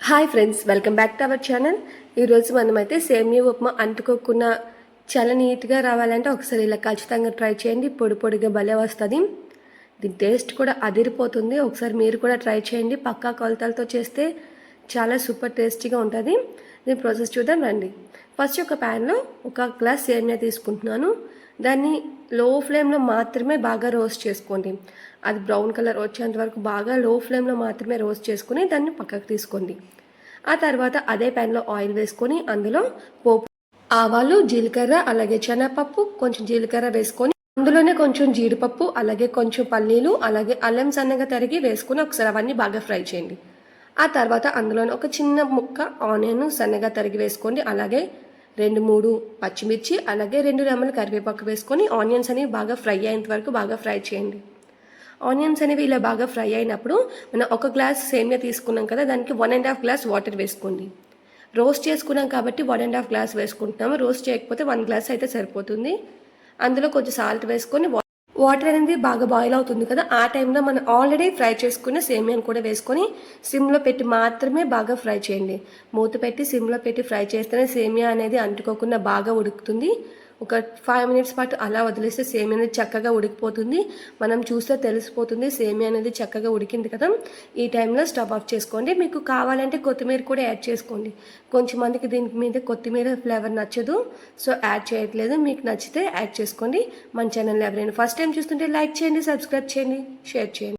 Hi friends, welcome back to our channel. ఈరోజు మనమైతే సేమియా ఉప్మా అంటుకోకుండా చాలా నీట్గా రావాలంటే ఒకసారి ఇలా ఖచ్చితంగా ట్రై చేయండి. పొడి పొడిగా భలే వస్తుంది. దీని టేస్ట్ కూడా అదిరిపోతుంది. ఒకసారి మీరు కూడా ట్రై చేయండి. పక్కా కొలతలతో చేస్తే చాలా సూపర్ టేస్టీగా ఉంటుంది. దీని ప్రాసెస్ చూద్దాం రండి. ఫస్ట్ ఒక ప్యాన్లో ఒక గ్లాస్ సేమియా తీసుకుంటున్నాను. దాన్ని లో ఫ్లేమ్లో మాత్రమే బాగా రోస్ట్ చేసుకోండి. అది బ్రౌన్ కలర్ వచ్చేంత వరకు బాగా లో ఫ్లేమ్లో మాత్రమే రోస్ట్ చేసుకుని దాన్ని పక్కకు తీసుకోండి. ఆ తర్వాత అదే ప్యాన్లో ఆయిల్ వేసుకొని అందులో పోపు, ఆవాలు, జీలకర్ర, అలాగే శనగపప్పు, కొంచెం జీలకర్ర వేసుకొని అందులోనే కొంచెం జీడిపప్పు, అలాగే కొంచెం పల్లీలు, అలాగే అల్లం సన్నగా తరిగి వేసుకొని ఒకసారి అవన్నీ బాగా ఫ్రై చేయండి. ఆ తర్వాత అందులోనే ఒక చిన్న ముక్క ఆనియన్ సన్నగా తరిగి వేసుకోండి. అలాగే 2-3 పచ్చిమిర్చి, అలాగే 2 రెమ్మలు కరివేపాకు వేసుకొని ఆనియన్స్ అనేవి బాగా ఫ్రై అయ్యేంత వరకు బాగా ఫ్రై చేయండి. ఆనియన్స్ అనేవి ఇలా బాగా ఫ్రై అయినప్పుడు మనం ఒక గ్లాస్ సేమియా తీసుకున్నాం కదా, దానికి 1.5 గ్లాస్ వాటర్ వేసుకోండి. రోస్ట్ చేసుకున్నాం కాబట్టి 1.5 గ్లాస్ వేసుకుంటున్నాము. రోస్ట్ చేయకపోతే 1 గ్లాస్ అయితే సరిపోతుంది. అందులో కొంచెం సాల్ట్ వేసుకొని వాటర్ అనేది బాగా బాయిల్ అవుతుంది కదా, ఆ టైంలో మనం ఆల్రెడీ ఫ్రై చేసుకున్న సేమియాని కూడా వేసుకొని సిమ్లో పెట్టి మాత్రమే బాగా ఫ్రై చేయండి. మూత పెట్టి సిమ్లో పెట్టి ఫ్రై చేస్తేనే సేమియా అనేది అంటుకోకుండా బాగా ఉడుకుతుంది. ఒక 5 మినిట్స్ పాటు అలా వదిలేస్తే సేమియా అనేది చక్కగా ఉడికిపోతుంది. మనం చూస్తే తెలిసిపోతుంది సేమియా అనేది చక్కగా ఉడికింది కదా. ఈ టైంలో స్టవ్ ఆఫ్ చేసుకోండి. మీకు కావాలంటే కొత్తిమీర కూడా యాడ్ చేసుకోండి. కొంచెం మందికి దీని మీద కొత్తిమీర ఫ్లేవర్ నచ్చదు, సో యాడ్ చేయట్లేదు. మీకు నచ్చితే యాడ్ చేసుకోండి. మన ఛానల్ ఎవరైనా ఫస్ట్ టైం చూస్తుంటే లైక్ చేయండి, సబ్స్క్రైబ్ చేయండి, షేర్ చేయండి.